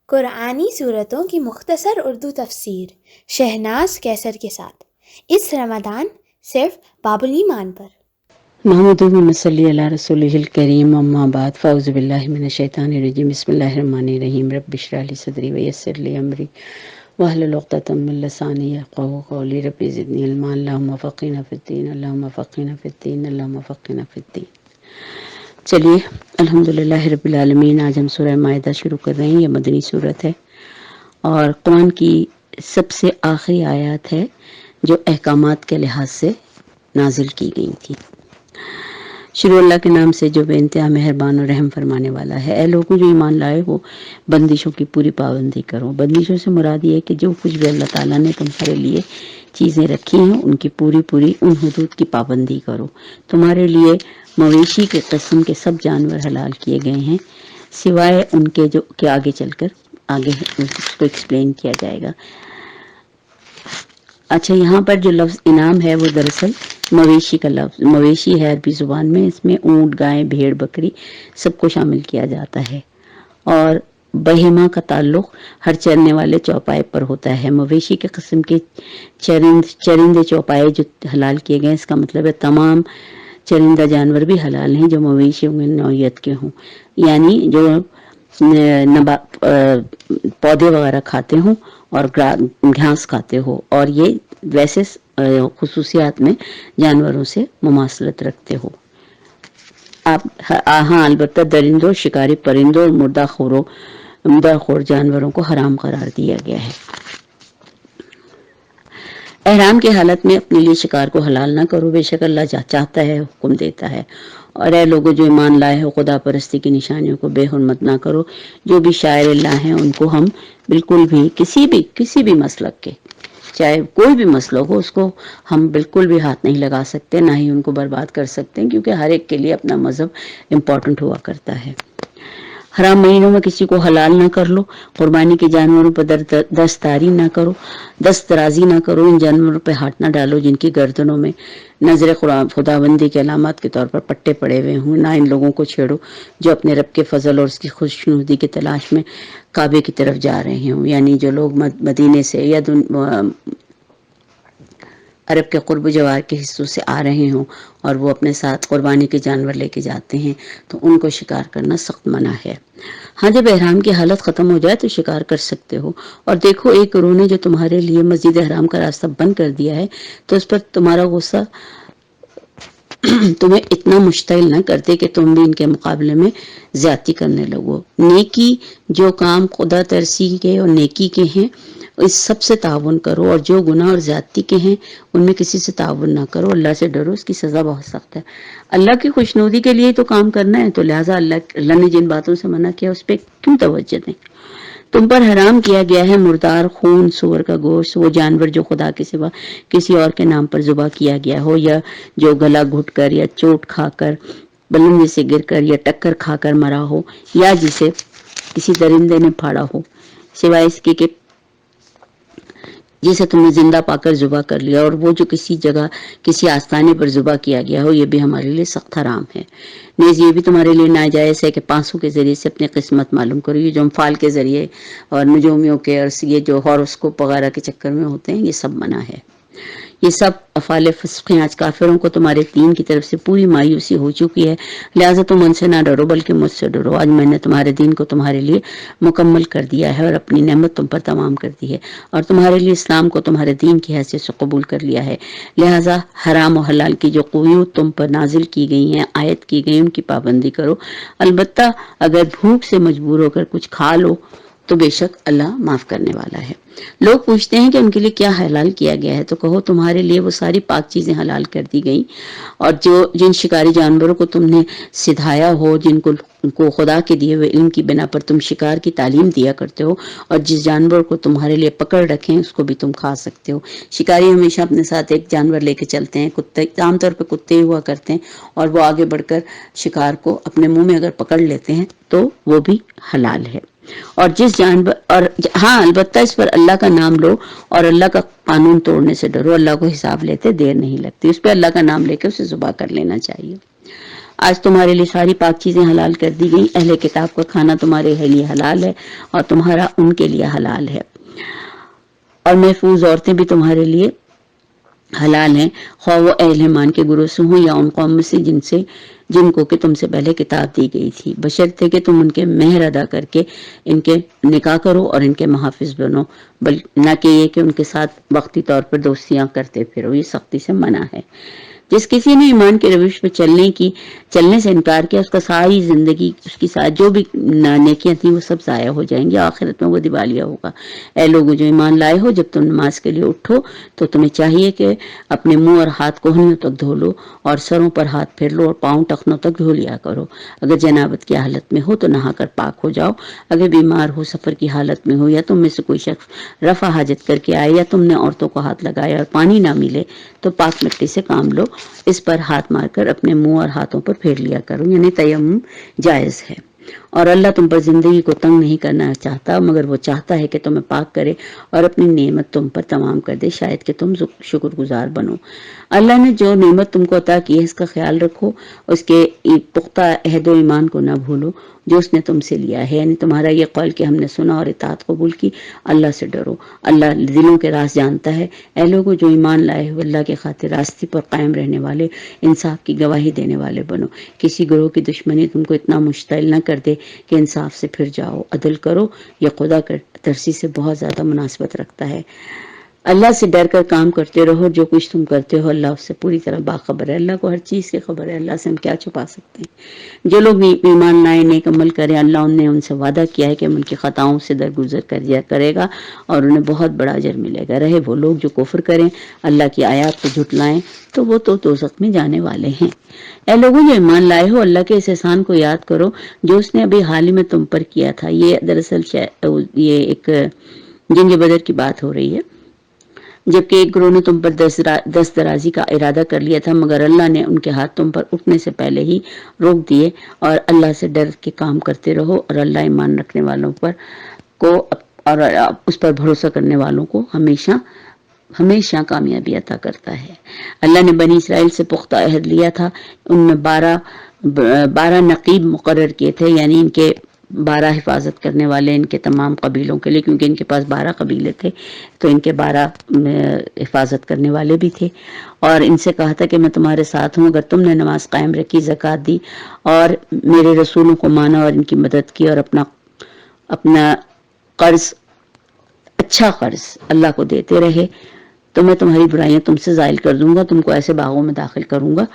قرآنی صورتوں کی مختصر اردو تفسیر شہناز کیسر کے ساتھ اس رمضان صرف باب الایمان پر۔ محمد صلی علی رسول الکریم، اما بعد، فاعوذ باللہ من الشیطان الرجیم، بسم اللہ الرحمن الرحیم، رب اشرح لی صدری ویسر لی امری واحلل عقدۃ من لسانی یفقہوا قولی، رب زدنی علما، اللہم فقہنا فی الدین، اللہم فقہنا فی الدین، اللہم فقہنا فی الدین۔ چلیے، الحمدللہ رب العالمین، آج ہم سورہ مائدہ شروع کر رہے ہیں۔ یہ مدنی سورت ہے اور قرآن کی سب سے آخری آیات ہے جو احکامات کے لحاظ سے نازل کی گئی تھی۔ شروع اللہ کے نام سے جو بے انتہا مہربان اور رحم فرمانے والا ہے۔ اے لوگوں جو ایمان لائے ہو، بندشوں کی پوری پابندی کرو۔ بندشوں سے مراد یہ ہے کہ جو کچھ بھی اللہ تعالیٰ نے تمہارے لیے چیزیں رکھی ہیں ان کی پوری ان حدود کی پابندی کرو۔ تمہارے لیے مویشی کے قسم کے سب جانور حلال کیے گئے ہیں سوائے ان کے جو کہ آگے چل کر اس کو ایکسپلین کیا جائے گا۔ اچھا، یہاں پر جو لفظ انعام ہے وہ دراصل مویشی کا لفظ، مویشی ہے عربی زبان میں، اس میں اونٹ، گائے، بھیڑ، بکری سب کو شامل کیا جاتا ہے، اور بہیمہ کا تعلق ہر چرنے والے چوپائے پر ہوتا ہے۔ مویشی کے قسم کے چرندے چوپائے جو حلال کیے گئے، اس کا مطلب ہے تمام چرندہ جانور بھی حلال ہیں جو مویشیوں کی نوعیت کے ہوں، یعنی جو پودے وغیرہ کھاتے ہوں اور گھاس کھاتے ہو، اور یہ ویسے خصوصیات میں جانوروں سے مماثلت رکھتے ہو۔ ہاں، البتہ درندوں، شکاری پرندوں اور مردہ خور جانوروں کو حرام قرار دیا گیا ہے۔ احرام کی حالت میں اپنے لیے شکار کو حلال نہ کرو، بے شک اللہ چاہتا ہے، حکم دیتا ہے۔ اور اے لوگوں جو ایمان لائے ہو، خدا پرستی کی نشانیوں کو بے حرمت نہ کرو۔ جو بھی شاعر اللہ ہیں ان کو ہم بالکل بھی کسی بھی مسلک کے، چاہے کوئی بھی مسلک ہو، اس کو ہم بالکل بھی ہاتھ نہیں لگا سکتے، نہ ہی ان کو برباد کر سکتے ہیں، کیونکہ ہر ایک کے لیے اپنا مذہب امپورٹنٹ ہوا کرتا ہے۔ حرام مہینوں میں کسی کو حلال نہ کر لو۔ قربانی کے جانوروں پر دستداری نہ کرو، دسترازی نہ کرو۔ ان جانوروں پہ ہاتھ نہ ڈالو جن کی گردنوں میں نظر خداوندی کے علامات کے طور پر پٹے پڑے ہوئے ہوں۔ نہ ان لوگوں کو چھیڑو جو اپنے رب کے فضل اور اس کی خوشنودی کی تلاش میں کعبے کی طرف جا رہے ہوں، یعنی جو لوگ مدینے سے یا عرب کے قرب و جوار کے حصوں سے آ رہے ہوں اور وہ اپنے ساتھ قربانی کے جانور لے کے جاتے ہیں تو ان کو شکار کرنا سخت منع ہے۔ ہاں، جب احرام کی حالت ختم ہو جائے تو شکار کر سکتے ہو۔ اور دیکھو، ایک گروہ نے جو تمہارے لیے مسجد حرام کا راستہ بند کر دیا ہے تو اس پر تمہارا غصہ تمہیں اتنا مشتعل نہ کرتے کہ تم بھی ان کے مقابلے میں زیادتی کرنے لگو۔ نیکی جو کام خدا ترسی کے اور نیکی کے ہیں اس سب سے تعاون کرو، اور جو گناہ اور زیادتی کے ہیں ان میں کسی سے تعاون نہ کرو۔ اللہ سے ڈرو، اس کی سزا بہت سخت ہے۔ اللہ کی خوشنودی کے لیے تو کام کرنا ہے، تو لہٰذا اللہ نے جن باتوں سے منع کیا اس پہ کیوں توجہ دیں۔ تم پر حرام کیا گیا ہے مردار خون، سور کا گوشت، وہ جانور جو خدا کے سوا کسی اور کے نام پر ذبح کیا گیا ہو، یا جو گلا گھٹ کر یا چوٹ کھا کر، بلندی سے گر کر یا ٹکر کھا کر مرا ہو، یا جسے کسی درندے نے پھاڑا ہو، سوائے اس کے کہ جسے تم نے زندہ پا کر ذبح کر لیا، اور وہ جو کسی جگہ کسی آستانے پر ذبح کیا گیا ہو، یہ بھی ہمارے لیے سخت حرام ہے۔ نیز یہ بھی تمہارے لیے ناجائز ہے کہ پانسوں کے ذریعے سے اپنی قسمت معلوم کرو۔ یہ جو انفال کے ذریعے اور نجومیوں کے اور یہ جو ہاروسکوپ وغیرہ کے چکر میں ہوتے ہیں، یہ سب منع ہے۔ یہ سب افعال فسق ہیں۔ آج کافروں کو تمہارے دین کی طرف سے پوری مایوسی ہو چکی ہے، لہٰذا تم ان سے نہ ڈرو بلکہ مجھ سے ڈرو۔ آج میں نے تمہارے دین کو تمہارے لیے مکمل کر دیا ہے اور اپنی نعمت تم پر تمام کر دی ہے، اور تمہارے لیے اسلام کو تمہارے دین کی حیثیت سے قبول کر لیا ہے۔ لہٰذا حرام و حلال کی جو قیود تم پر نازل کی گئی ہیں، عائد کی گئی، ان کی پابندی کرو۔ البتہ اگر بھوک سے مجبور ہو کر کچھ کھا لو تو بے شک اللہ معاف کرنے والا ہے۔ لوگ پوچھتے ہیں کہ ان کے لیے کیا حلال کیا گیا ہے، تو کہو تمہارے لیے وہ ساری پاک چیزیں حلال کر دی گئیں، اور جن شکاری جانوروں کو تم نے سدھایا ہو، جن کو خدا کے دیے ہوئے علم کی بنا پر تم شکار کی تعلیم دیا کرتے ہو، اور جس جانور کو تمہارے لیے پکڑ رکھیں اس کو بھی تم کھا سکتے ہو۔ شکاری ہمیشہ اپنے ساتھ ایک جانور لے کے چلتے ہیں، کتے عام طور پہ کتے ہی ہوا کرتے ہیں، اور وہ آگے بڑھ کر شکار کو اپنے منہ میں اگر پکڑ لیتے ہیں تو وہ بھی حلال ہے۔ اور جس جانور ہاں، البتہ اس پر اللہ کا نام لو اور اللہ کا قانون توڑنے سے ڈرو۔ اللہ کو حساب لیتے دیر نہیں لگتی، اس پہ اللہ کا نام لے کے اسے ذبح کر لینا چاہیے۔ آج تمہارے لیے ساری پاک چیزیں حلال کر دی گئی، اہل کتاب کا کھانا تمہارے لیے حلال ہے اور تمہارا ان کے لیے حلال ہے، اور محفوظ عورتیں بھی تمہارے لیے حلال ہیں، خواہ وہ اہل ایمان کے گروہ سے ہوں یا ان قوم سے جن کو کہ تم سے پہلے کتاب دی گئی تھی، بشرطے کہ تم ان کے مہر ادا کر کے ان کے نکاح کرو اور ان کے محافظ بنو، نہ کہ یہ کہ ان کے ساتھ وقتی طور پر دوستیاں کرتے پھرو، یہ سختی سے منع ہے۔ جس کسی نے ایمان کے روش پہ چلنے سے انکار کیا، اس کا ساری زندگی، اس کی جو بھی نیکیاں تھیں وہ سب ضائع ہو جائیں گی، آخرت میں وہ دیوالیہ ہوگا۔ اے لوگوں جو ایمان لائے ہو، جب تم نماز کے لیے اٹھو تو تمہیں چاہیے کہ اپنے منہ اور ہاتھ کوہنیوں تک دھو لو اور سروں پر ہاتھ پھیر لو اور پاؤں ٹخنوں تک دھو لیا کرو۔ اگر جنابت کی حالت میں ہو تو نہا کر پاک ہو جاؤ، اگر بیمار ہو، سفر کی حالت میں ہو، یا تم میں سے کوئی شخص رفع حاجت کر کے آئے، یا تم نے عورتوں کو ہاتھ لگایا اور پانی نہ ملے تو پاک مٹی سے کام لو، اس پر ہاتھ مار کر اپنے منہ اور ہاتھوں پر پھیر لیا کرو، یعنی تیمم جائز ہے۔ اور اللہ تم پر زندگی کو تنگ نہیں کرنا چاہتا، مگر وہ چاہتا ہے کہ تمہیں پاک کرے اور اپنی نعمت تم پر تمام کر دے، شاید کہ تم شکر گزار بنو۔ اللہ نے جو نعمت تم کو عطا کی ہے اس کا خیال رکھو، اس کے پختہ عہد و ایمان کو نہ بھولو جو اس نے تم سے لیا ہے، یعنی تمہارا یہ قول کہ ہم نے سنا اور اطاعت قبول کی۔ اللہ سے ڈرو، اللہ دلوں کے راز جانتا ہے۔ اے لوگوں جو ایمان لائے ہو، اللہ کے خاطر راستے پر قائم رہنے والے، انصاف کی گواہی دینے والے بنو۔ کسی گروہ کی دشمنی تم کو اتنا مشتعل نہ کر دے کہ انصاف سے پھر جاؤ، عدل کرو، یہ خدا کی ترسی سے بہت زیادہ مناسبت رکھتا ہے۔ اللہ سے ڈر کر کام کرتے رہو، جو کچھ تم کرتے ہو اللہ اس سے پوری طرح باخبر ہے، اللہ کو ہر چیز کی خبر ہے، اللہ سے ہم کیا چھپا سکتے ہیں۔ جو لوگ ایمان لائے، نیک عمل کرے، اللہ نے ان سے وعدہ کیا ہے کہ ان کی خطاؤں سے درگزر کر دیا کرے گا اور انہیں بہت بڑا اجر ملے گا۔ رہے وہ لوگ جو کفر کریں، اللہ کی آیات کو جھٹلائیں تو وہ تو دوزخ میں جانے والے ہیں۔ اے لوگوں جو ایمان لائے ہو، اللہ کے اس احسان کو یاد کرو جو اس نے ابھی حال ہی میں تم پر کیا تھا۔ یہ دراصل یہ ایک جنگ بدر کی بات ہو رہی ہے، جبکہ ایک گروہ نے تم پر دست درازی کا ارادہ کر لیا تھا، مگر اللہ نے ان کے ہاتھ تم پر اٹھنے سے پہلے ہی روک دیے، اور اللہ سے ڈر کے کام کرتے رہو، اور اللہ ایمان رکھنے والوں اور اس پر بھروسہ کرنے والوں کو ہمیشہ کامیابی عطا کرتا ہے۔ اللہ نے بنی اسرائیل سے پختہ عہد لیا تھا، ان میں 12 نقیب مقرر کیے تھے، یعنی ان کے 12 حفاظت کرنے والے ان کے تمام قبیلوں کے لیے، کیونکہ ان کے پاس 12 قبیلے تھے تو ان کے 12 حفاظت کرنے والے بھی تھے، اور ان سے کہا تھا کہ میں تمہارے ساتھ ہوں اگر تم نے نماز قائم رکھی، زکوٰۃ دی اور میرے رسولوں کو مانا اور ان کی مدد کی، اور اپنا قرض، اچھا قرض اللہ کو دیتے رہے، تو میں تمہاری برائیاں تم سے زائل کر دوں گا، تم کو ایسے باغوں میں داخل کروں گا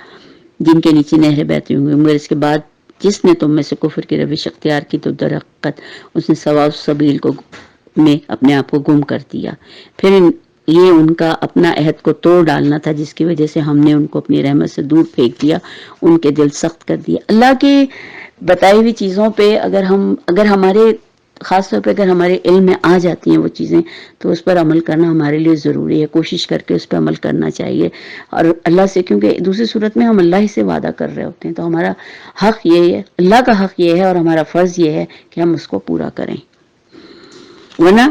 جن کے نیچے نہریں بہتی ہوں گی، مگر اس کے بعد جس نے تم میں سے کفر کی روش اختیار کی تو درحقیقت اس نے سواء السبیل میں اپنے آپ کو گم کر دیا۔ پھر یہ ان کا اپنا عہد کو توڑ ڈالنا تھا، جس کی وجہ سے ہم نے ان کو اپنی رحمت سے دور پھینک دیا، ان کے دل سخت کر دیا۔ اللہ کے بتائی ہوئی چیزوں پہ اگر ہمارے خاص طور پہ اگر ہمارے علم میں آ جاتی ہیں وہ چیزیں تو اس پر عمل کرنا ہمارے لیے ضروری ہے، کوشش کر کے اس پر عمل کرنا چاہیے، اور اللہ سے، کیونکہ دوسری صورت میں ہم اللہ ہی سے وعدہ کر رہے ہوتے ہیں، تو ہمارا حق یہ ہے، اللہ کا حق یہ ہے اور ہمارا فرض یہ ہے کہ ہم اس کو پورا کریں، ورنہ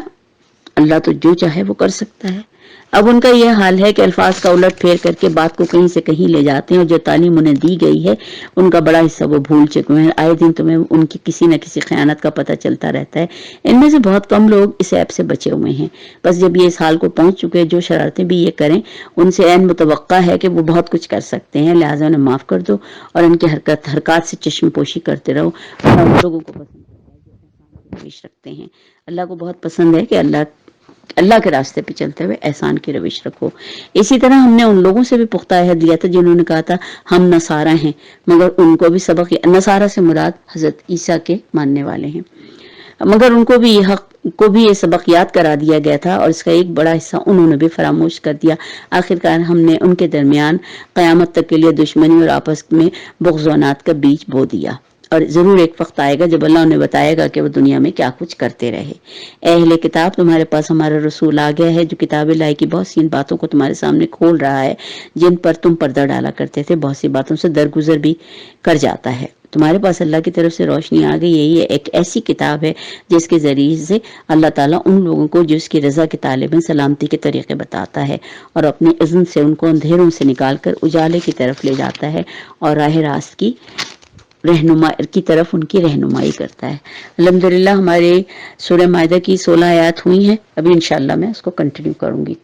اللہ تو جو چاہے وہ کر سکتا ہے۔ اب ان کا یہ حال ہے کہ الفاظ کا الٹ پھیر کر کے بات کو کہیں سے کہیں لے جاتے ہیں، اور جو تعلیم انہیں دی گئی ہے ان کا بڑا حصہ وہ بھول چکے ہیں۔ آئے دن تمہیں ان کی کسی نہ کسی خیانت کا پتہ چلتا رہتا ہے، ان میں سے بہت کم لوگ اس عیب سے بچے ہوئے ہیں، بس جب یہ اس حال کو پہنچ چکے جو شرارتیں بھی یہ کریں ان سے عین متوقع ہے کہ وہ بہت کچھ کر سکتے ہیں، لہٰذا انہیں معاف کر دو اور ان کی حرکات سے چشم پوشی کرتے رہو، اور ہم لوگوں کو پسند روش رکھتے ہیں۔ اللہ کو بہت پسند ہے کہ اللہ کے راستے پہ چلتے ہوئے احسان کی روش رکھو۔ اسی طرح ہم نے ان لوگوں سے بھی پختہ عہد لیا تھا جنہوں نے کہا تھا ہم نصارہ ہیں، مگر ان کو بھی نصارہ سے مراد حضرت عیسیٰ کے ماننے والے ہیں، مگر ان کو بھی یہ سبق یاد کرا دیا گیا تھا، اور اس کا ایک بڑا حصہ انہوں نے بھی فراموش کر دیا۔ آخرکار ہم نے ان کے درمیان قیامت تک کے لیے دشمنی اور آپس میں بغض و عناد کا بیج بو دیا، اور ضرور ایک وقت آئے گا جب اللہ انہیں بتائے گا کہ وہ دنیا میں کیا کچھ کرتے رہے۔ اے اہل کتاب، تمہارے پاس ہمارا رسول آ گیا ہے جو کتاب الہی کی بہت سی ان باتوں کو تمہارے سامنے کھول رہا ہے جن پر تم پردہ ڈالا کرتے تھے، بہت سی باتوں سے درگزر بھی کر جاتا ہے، تمہارے پاس اللہ کی طرف سے روشنی آ گئی ہے. یہ ایک ایسی کتاب ہے جس کے ذریعے سے اللہ تعالیٰ ان لوگوں کو جو اس کی رضا کے طالب ہیں سلامتی کے طریقے بتاتا ہے اور اپنی اذن سے ان کو اندھیروں سے نکال کر اجالے کی طرف لے جاتا ہے اور راہ راست کی رہنمائی کی طرف ان کی رہنمائی کرتا ہے. الحمدللہ ہمارے سورہ مائدہ کی 16 آیات ہوئی ہیں. ابھی انشاءاللہ میں اس کو کنٹینیو کروں گی.